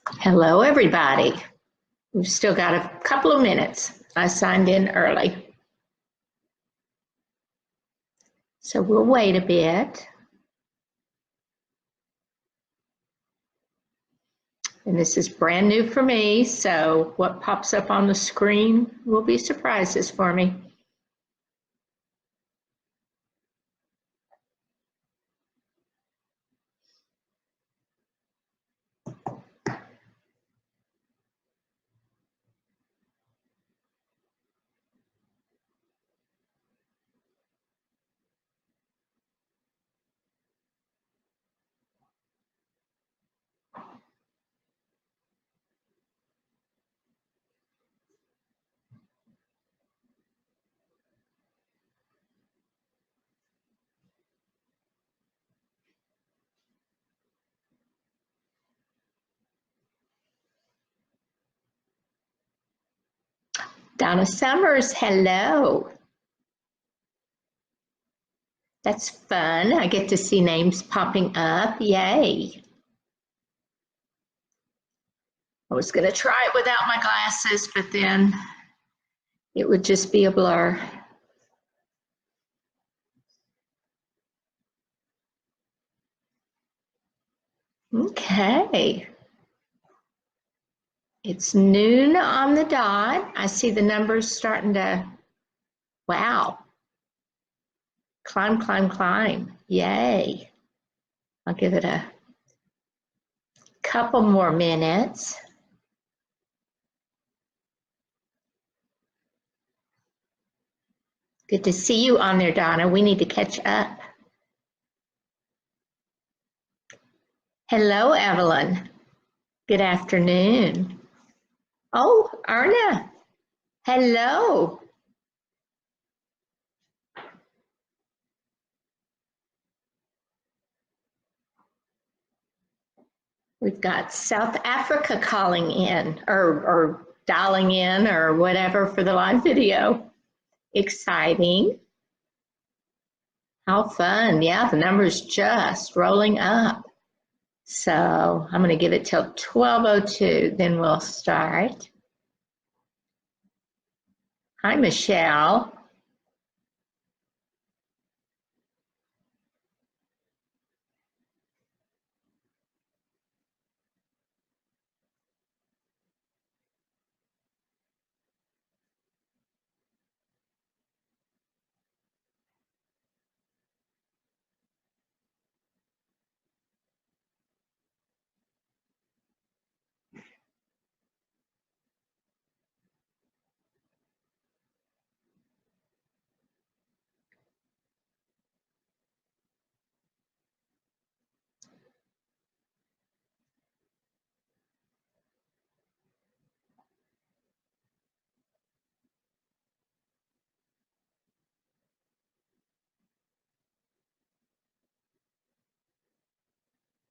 Hello, everybody. We've still got a couple of minutes. I signed in early. So we'll wait a bit. And this is brand new for me, so what pops up on the screen will be surprises for me. Donna Summers, hello. That's fun. I get to see names popping up. Yay. I was going to try it without my glasses, but then it would just be a blur. Okay. It's noon on the dot. I see the numbers starting to, wow. Climb, climb, climb. Yay. I'll give it a couple more minutes. Good to see you on there, Donna. We need to catch up. Hello, Evelyn. Good afternoon. Oh, Erna. Hello. We've got South Africa calling in or dialing in or whatever for the live video. Exciting. How fun. Yeah, the number's just rolling up. So I'm going to give it till 12:02, then we'll start. Hi, Michelle.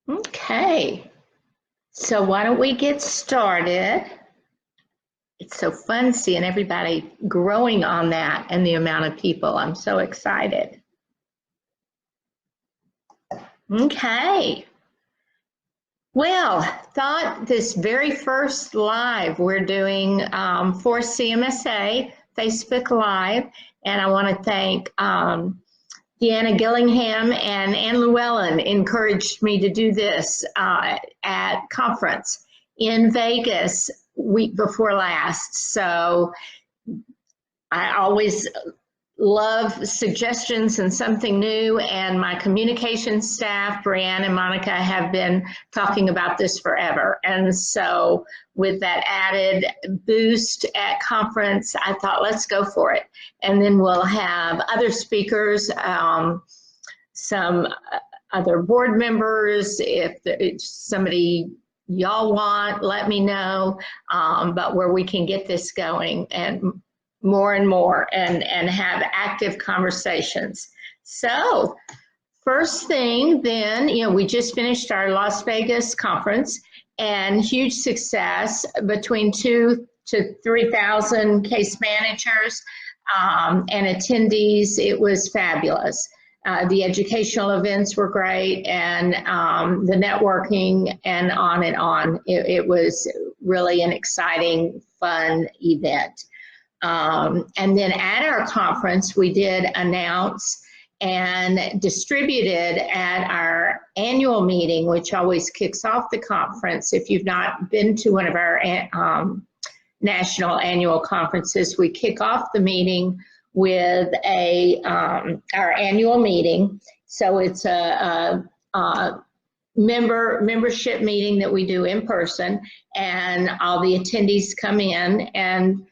Okay, so why don't we get started? It's so fun seeing everybody growing on that and the amount of people. I'm so excited. Okay. Well, thought this very first live we're doing for CMSA, Facebook Live, and I want to thank Deanna Gillingham and Ann Llewellyn encouraged me to do this at conference in Vegas week before last. So I always love suggestions and something new, and my communications staff, Brianne and Monica, have been talking about this forever. And so with that added boost at conference, I thought, let's go for it. And then we'll have other speakers, some other board members. If somebody y'all want, let me know, but where we can get this going and more and have active conversations. So first thing then, we just finished our Las Vegas conference and huge success, between 2,000 to 3,000 case managers and attendees. It was fabulous. The educational events were great, and the networking, and on and on. It was really an exciting, fun event. And then at our conference, we did announce and distributed at our annual meeting, which always kicks off the conference. If you've not been to one of our national annual conferences, we kick off the meeting with our annual meeting. So it's a membership meeting that we do in person, and all the attendees come in, and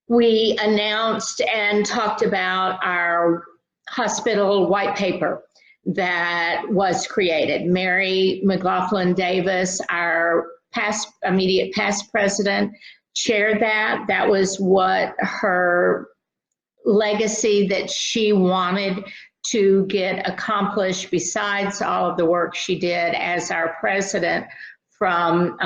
we announced and talked about our hospital white paper that was created. Mary McLaughlin Davis, our immediate past president, chaired that. That was what her legacy that she wanted to get accomplished, besides all of the work she did as our president from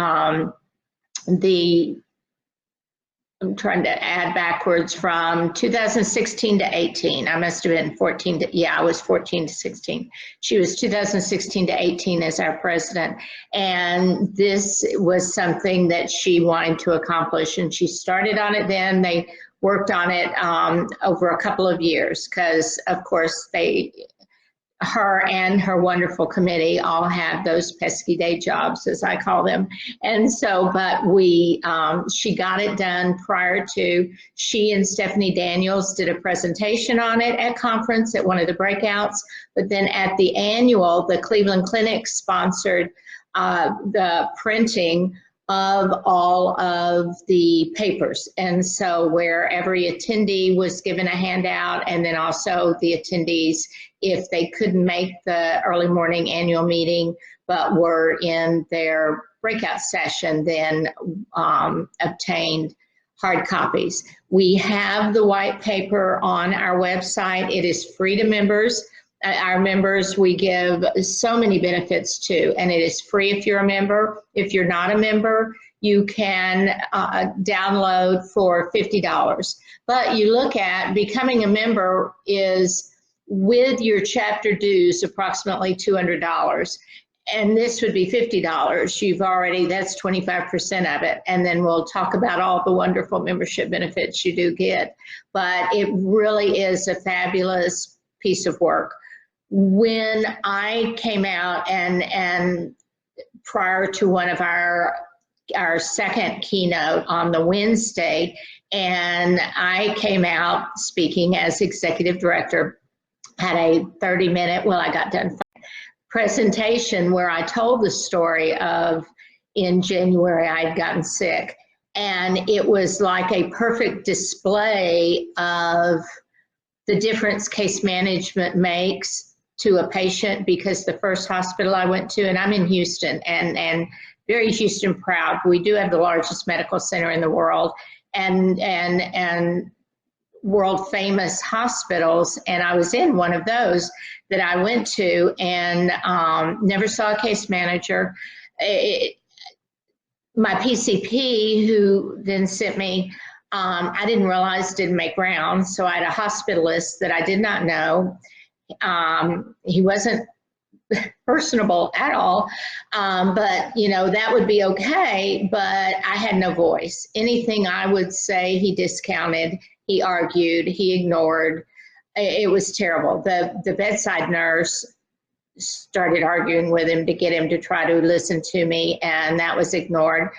I'm trying to add backwards, from 2016 to 18. I must have been 14 to, yeah, I was 14 to 16. She was 2016 to 18 as our president. And this was something that she wanted to accomplish. And she started on it then. They worked on it over a couple of years, because of course her and her wonderful committee all have those pesky day jobs, as I call them. And so, but she got it done prior to. She and Stephanie Daniels did a presentation on it at conference at one of the breakouts. But then at the annual, the Cleveland Clinic sponsored the printing of all of the papers. And so where every attendee was given a handout, and then also the attendees, if they couldn't make the early morning annual meeting but were in their breakout session, then obtained hard copies. We have the white paper on our website. It is free to members. Our members, we give so many benefits to, and it is free if you're a member. If you're not a member, you can download for $50. But you look at becoming a member is, with your chapter dues, approximately $200. And this would be $50. You've already, that's 25% of it. And then we'll talk about all the wonderful membership benefits you do get. But it really is a fabulous piece of work. When I came out, and prior to one of our second keynote on the Wednesday, and I came out speaking as executive director, had a 30-minute, well, I got done, presentation where I told the story of, in January, I had gotten sick. And it was like a perfect display of the difference case management makes to a patient, because the first hospital I went to, and I'm in Houston, and very Houston proud, we do have the largest medical center in the world, and world famous hospitals, and I was in one of those that I went to, and never saw a case manager. My PCP, who then sent me, I didn't realize didn't make rounds, so I had a hospitalist that I did not know. He wasn't personable at all, but you know, that would be okay, but I had no voice. Anything I would say, he discounted, he argued, he ignored. It was terrible. The bedside nurse started arguing with him to get him to try to listen to me, and that was ignored.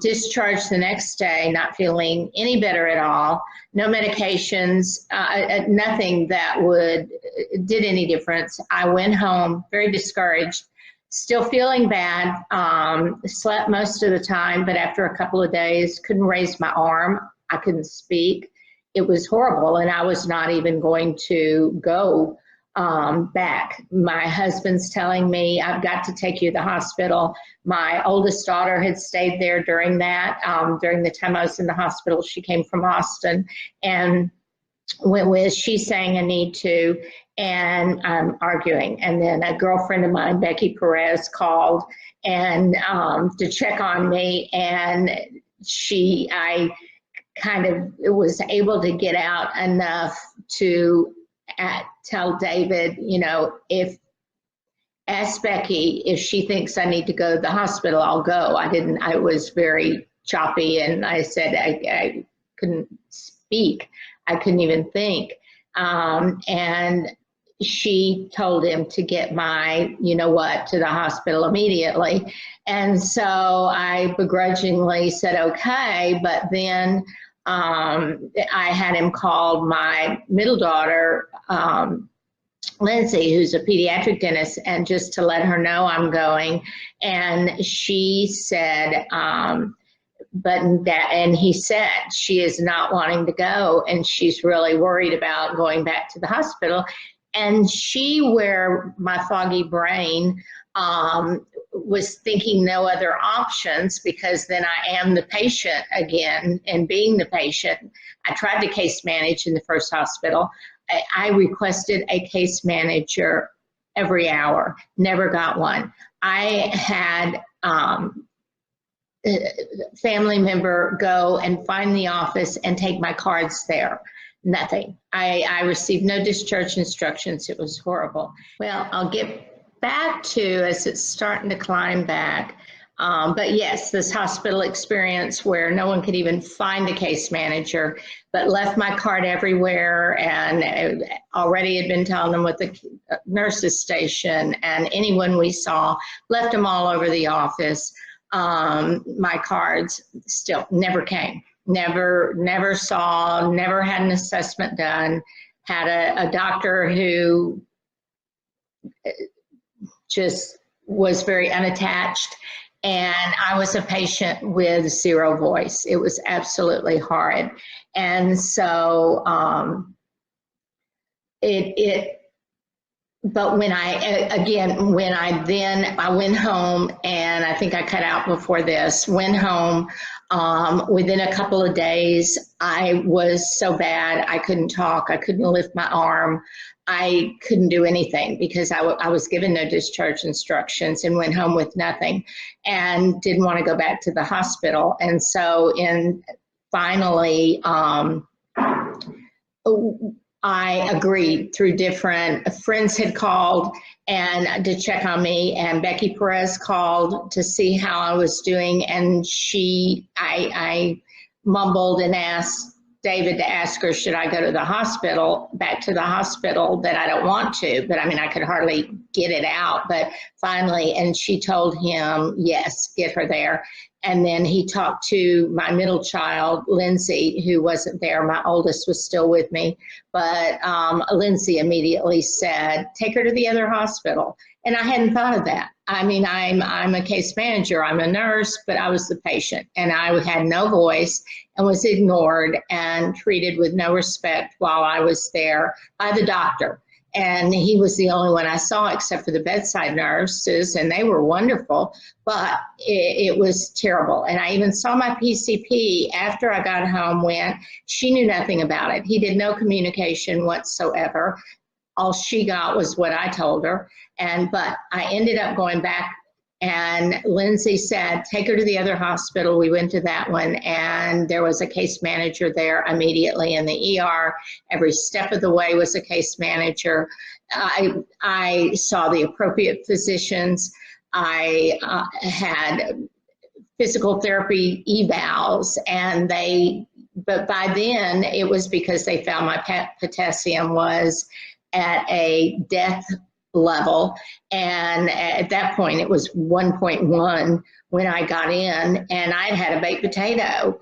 Discharged the next day, not feeling any better at all, no medications, nothing that did any difference. I went home very discouraged, still feeling bad, slept most of the time, but after a couple of days, couldn't raise my arm, I couldn't speak. It was horrible, and I was not even going to go back. My husband's telling me, I've got to take you to the hospital. My oldest daughter had stayed there during that. During the time I was in the hospital, she came from Austin and went with, she's saying I need to, and I'm arguing. And then a girlfriend of mine, Becky Perez, called and to check on me, and I kind of was able to get out enough to tell David, you know, ask Becky if she thinks I need to go to the hospital, I'll go. I was very choppy, and I said I couldn't speak. I couldn't even think. And she told him to get my, you know what, to the hospital immediately. And so I begrudgingly said, okay, but then I had him call my middle daughter, Lindsay, who's a pediatric dentist, and just to let her know I'm going. And she said, and he said she is not wanting to go, and she's really worried about going back to the hospital. And she, where my foggy brain was thinking no other options, because then I am the patient again, and being the patient, I tried to case manage in the first hospital. I requested a case manager every hour, never got one. I had family member go and find the office and take my cards there. Nothing. I received no discharge instructions. It was horrible. Well, I'll get back to as it's starting to climb back. But yes, this hospital experience where no one could even find a case manager, but left my card everywhere, and already had been telling them with the nurses station and anyone we saw, left them all over the office. My cards still never came, never saw, never had an assessment done, had a doctor who just was very unattached. And I was a patient with zero voice. It was absolutely horrid. And so but when I went home, and I think I cut out before this, went home, within a couple of days, I was so bad, I couldn't talk, I couldn't lift my arm, I couldn't do anything, because I was given no discharge instructions, and went home with nothing, and didn't want to go back to the hospital. And so finally, I agreed through different friends had called and to check on me, and Becky Perez called to see how I was doing, and I mumbled and asked David to ask her, should I go to the hospital, back to the hospital, that I don't want to, but I mean, I could hardly get it out, but finally, and she told him, yes, get her there. And then he talked to my middle child, Lindsay, who wasn't there. My oldest was still with me, but Lindsay immediately said, take her to the other hospital. And I hadn't thought of that. I mean, I'm a case manager, I'm a nurse, but I was the patient, and I had no voice and was ignored and treated with no respect while I was there by the doctor. And he was the only one I saw except for the bedside nurses, and they were wonderful, but it was terrible. And I even saw my PCP after I got home when she knew nothing about it. He did no communication whatsoever. All she got was what I told her. But I ended up going back, and Lindsay said, take her to the other hospital. We went to that one, and there was a case manager there immediately in the ER. Every step of the way was a case manager. I saw the appropriate physicians. I had physical therapy evals, but by then it was because they found my potassium was at a death level, and at that point it was 1.1 when I got in, and I'd had a baked potato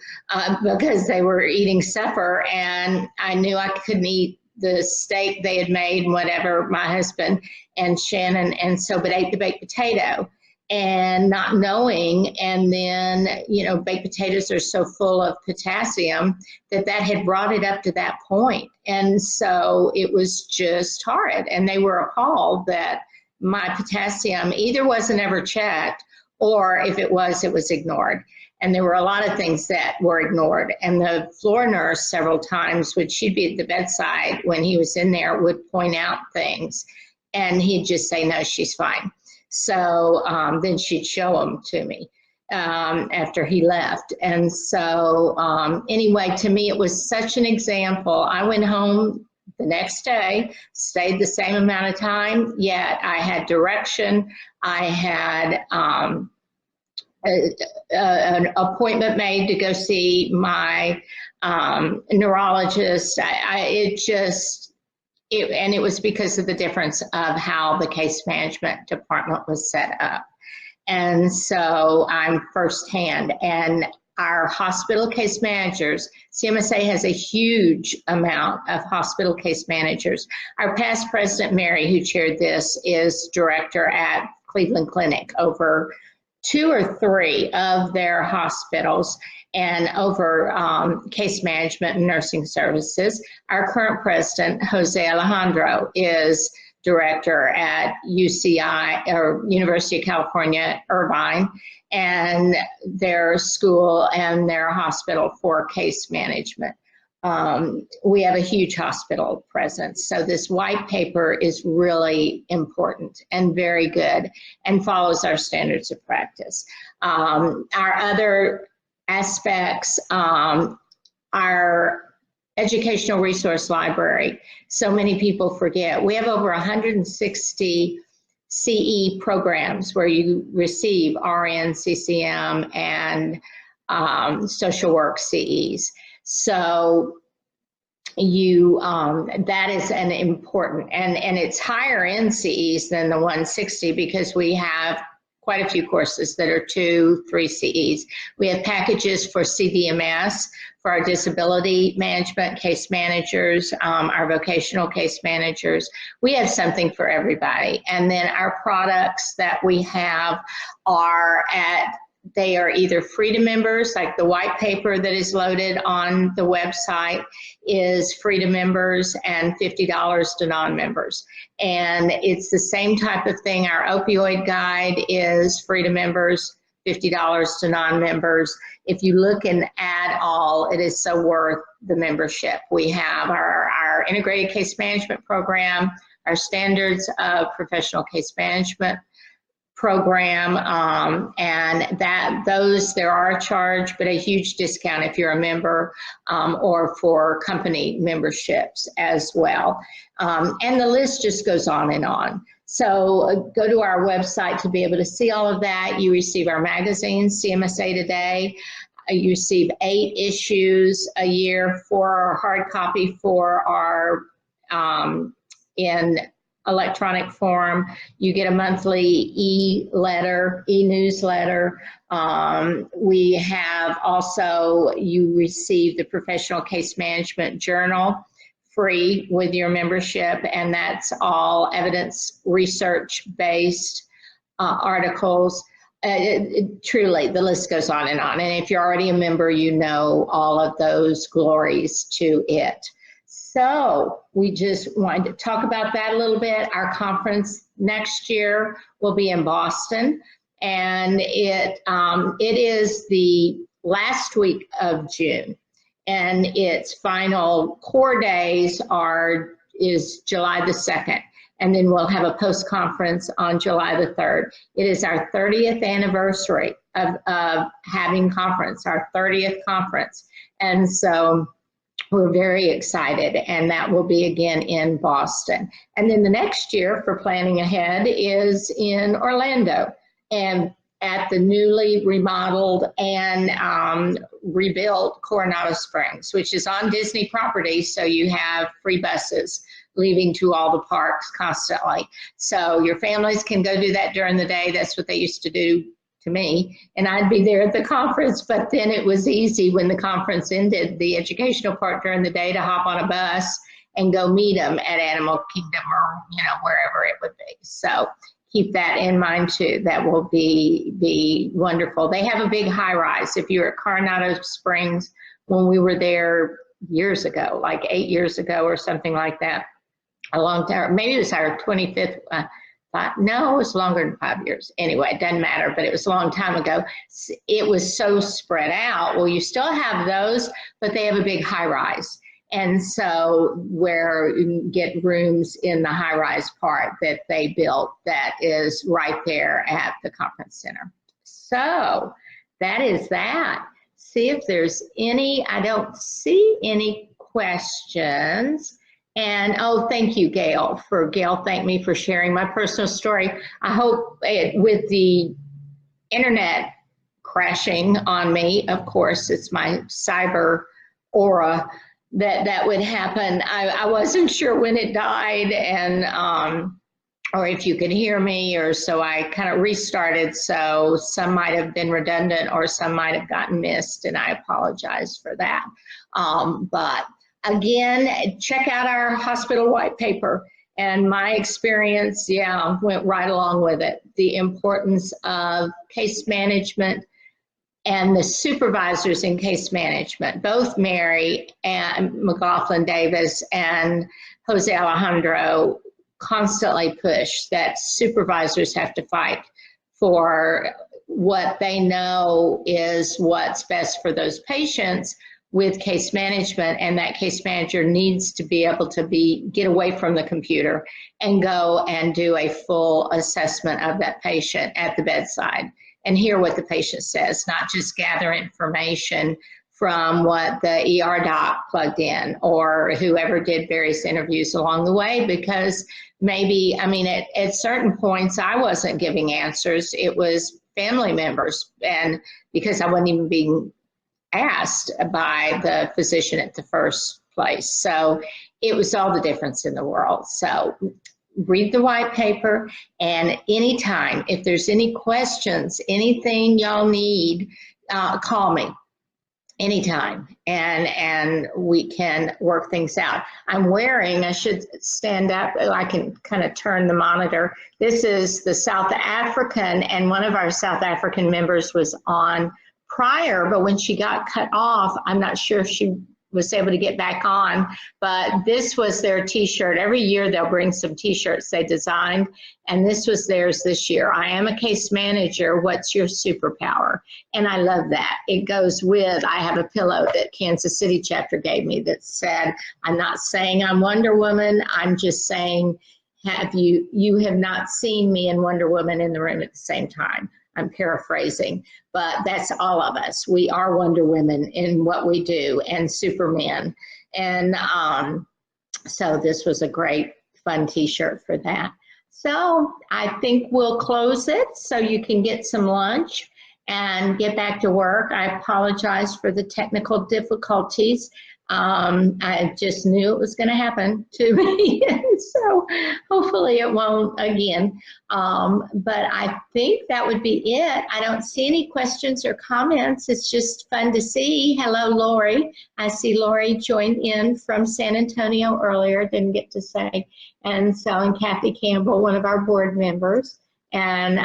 because they were eating supper, and I knew I couldn't eat the steak they had made and whatever, my husband and Shannon, and so but ate the baked potato and not knowing. And then, you know, baked potatoes are so full of potassium that had brought it up to that point. And so it was just horrid. And they were appalled that my potassium either wasn't ever checked, or if it was ignored. And there were a lot of things that were ignored. And the floor nurse several times, she'd be at the bedside when he was in there, would point out things, and he'd just say, no, she's fine. So then she'd show them to me after he left. And so anyway, to me, it was such an example. I went home the next day, stayed the same amount of time, yet I had direction. I had an appointment made to go see my neurologist. And it was because of the difference of how the case management department was set up. And so I'm firsthand. And our hospital case managers, CMSA has a huge amount of hospital case managers. Our past president, Mary, who chaired this, is director at Cleveland Clinic over 2 or 3 of their hospitals and over case management and nursing services. Our current president, Jose Alejandro, is director at UCI, or University of California, Irvine, and their school and their hospital for case management. We have a huge hospital presence. So this white paper is really important and very good and follows our standards of practice. Our other aspects, our educational resource library. So many people forget. We have over 160 CE programs where you receive RN, CCM, and social work CEs. So that is an important, and it's higher in CEs than the 160 because we have quite a few courses that are 2, 3 CEs. We have packages for CDMS, for our disability management case managers, our vocational case managers. We have something for everybody. And then our products that we have they are either free to members, like the white paper that is loaded on the website is free to members and $50 to non-members. And it's the same type of thing. Our opioid guide is free to members, $50 to non-members. If you look and add all, it is so worth the membership. We have our integrated case management program, our standards of professional case management program, and there are a charge, but a huge discount if you're a member, or for company memberships as well. And the list just goes on and on. So go to our website to be able to see all of that. You receive our magazine, CMSA Today. You receive 8 issues a year for our hard copy for our in electronic form. You get a monthly e-newsletter. We have also, you receive the Professional Case Management Journal free with your membership, and that's all evidence research-based articles. Truly, the list goes on. And if you're already a member, you know all of those glories to it. So we just wanted to talk about that a little bit. Our conference next year will be in Boston, and it is the last week of June, and its final core days is July the 2nd, and then we'll have a post-conference on July the 3rd. It is our 30th anniversary of having conference, our 30th conference, and so we're very excited, and that will be again in Boston. And then the next year for planning ahead is in Orlando, and at the newly remodeled and rebuilt Coronado Springs, which is on Disney property, so you have free buses leaving to all the parks constantly. So your families can go do that during the day. That's what they used to do to me, and I'd be there at the conference, but then it was easy when the conference ended, the educational part during the day, to hop on a bus and go meet them at Animal Kingdom or wherever it would be. So keep that in mind too. That will be wonderful. They have a big high rise. If you're at Coronado Springs, when we were there years ago, like 8 years ago or something like that, a long time, maybe it was our 25th, no, it was longer than 5 years. Anyway, it doesn't matter, but it was a long time ago. It was so spread out. Well, you still have those, but they have a big high rise. And so where you can get rooms in the high rise part that they built that is right there at the conference center. So that is that. See if there's any, I don't see any questions. And oh, thank you, Gail. Gail thanked me for sharing my personal story. I hope with the internet crashing on me, of course, it's my cyber aura that would happen. I wasn't sure when it died and or if you could hear me, or so I kind of restarted. So some might have been redundant or some might have gotten missed, and I apologize for that. But again, check out our hospital white paper. And my experience, yeah, went right along with it. The importance of case management and the supervisors in case management, both Mary and McLaughlin Davis and Jose Alejandro constantly push that supervisors have to fight for what they know is what's best for those patients with case management, and that case manager needs to be able to get away from the computer and go and do a full assessment of that patient at the bedside and hear what the patient says, not just gather information from what the ER doc plugged in or whoever did various interviews along the way, because maybe, I mean, at certain points I wasn't giving answers. It was family members, and because I wasn't even being asked by the physician at the first place. So it was all the difference in the world. So read the white paper, and anytime, if there's any questions, anything y'all need, call me anytime, and we can work things out. I'm wearing, I should stand up, I can kind of turn the monitor. This is the South African, and one of our South African members was on prior, but when she got cut off, I'm not sure if she was able to get back on, but this was their t-shirt. Every year they'll bring some t-shirts they designed, and this was theirs this year. I am a case manager, what's your superpower? And I love that. It goes with, I have a pillow that Kansas City chapter gave me that said, I'm not saying I'm Wonder Woman, I'm just saying, you have not seen me and Wonder Woman in the room at the same time. I'm paraphrasing, but that's all of us. We are Wonder Women in what we do, and Superman. And so this was a great, fun t-shirt for that. So I think we'll close it so you can get some lunch and get back to work. I apologize for the technical difficulties. I just knew it was going to happen to me, so hopefully it won't again. But I think that would be it. I don't see any questions or comments. It's just fun to see. Hello, Lori. I see Lori joined in from San Antonio earlier, didn't get to say. And so, and Kathy Campbell, one of our board members, and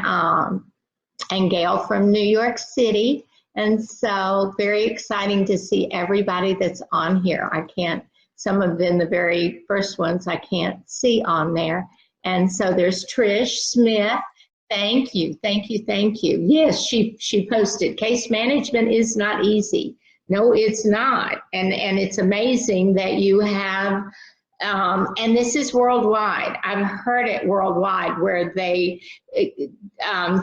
Gail from New York City. And so very exciting to see everybody that's on here. I can't, some of them, the very first ones, I can't see on there. And so there's Trish Smith. Thank you, thank you, thank you. Yes, she posted, case management is not easy. No, it's not. And it's amazing that you have, and this is worldwide. I've heard it worldwide where they,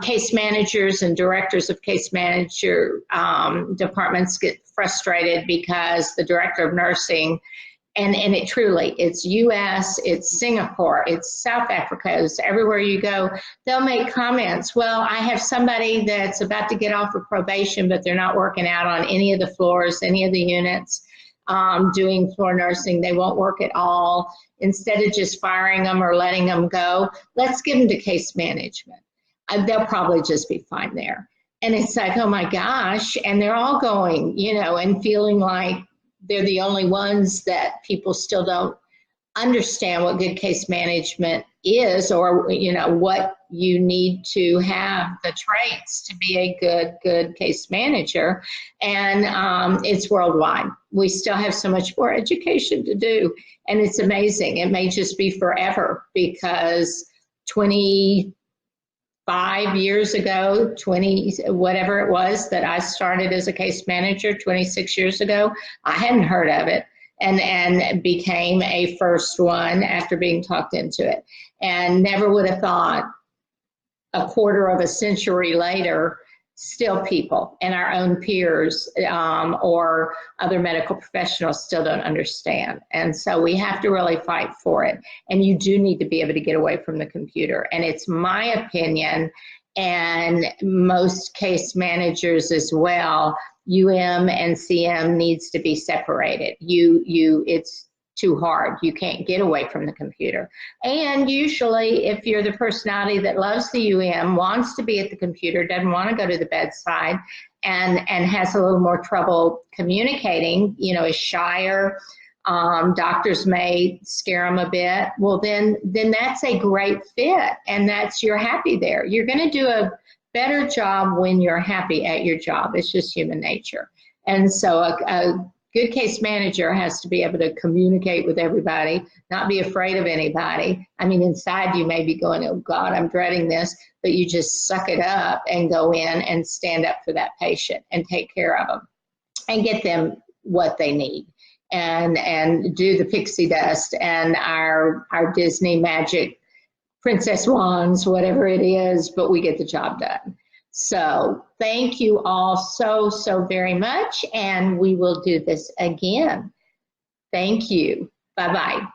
case managers and directors of case manager departments get frustrated because the director of nursing, and it truly, it's US, it's Singapore, it's South Africa, it's everywhere you go, they'll make comments. Well, I have somebody that's about to get off of probation, but they're not working out on any of the floors, any of the units. Doing floor nursing, they won't work at all. Instead of just firing them or letting them go, let's give them to case management. They'll probably just be fine there. And it's like, oh my gosh, and they're all going, you know, and feeling like they're the only ones that people still don't understand what good case management is, or, you know, what you need to have the traits to be a good case manager. And it's worldwide. We still have so much more education to do, and it's amazing. It may just be forever, because 25 years ago, 20, whatever it was that I started as a case manager 26 years ago, I hadn't heard of it. And became a first one after being talked into it, and never would have thought a quarter of a century later still people, and our own peers or other medical professionals still don't understand. And so we have to really fight for it. And you do need to be able to get away from the computer. And it's my opinion, and most case managers as well, UM and CM needs to be separated. It's too hard. You can't get away from the computer. And usually, if you're the personality that loves the UM, wants to be at the computer, doesn't want to go to the bedside, and has a little more trouble communicating, you know, is shyer, doctors may scare them a bit, well, then that's a great fit, and you're happy there. You're going to do a better job when you're happy at your job. It's just human nature. And so a good case manager has to be able to communicate with everybody, not be afraid of anybody. I mean, inside you may be going, oh God, I'm dreading this, but you just suck it up and go in and stand up for that patient and take care of them and get them what they need, and do the pixie dust and our Disney magic princess wands, whatever it is, but we get the job done. So thank you all so very much, and we will do this again. Thank you. Bye-bye.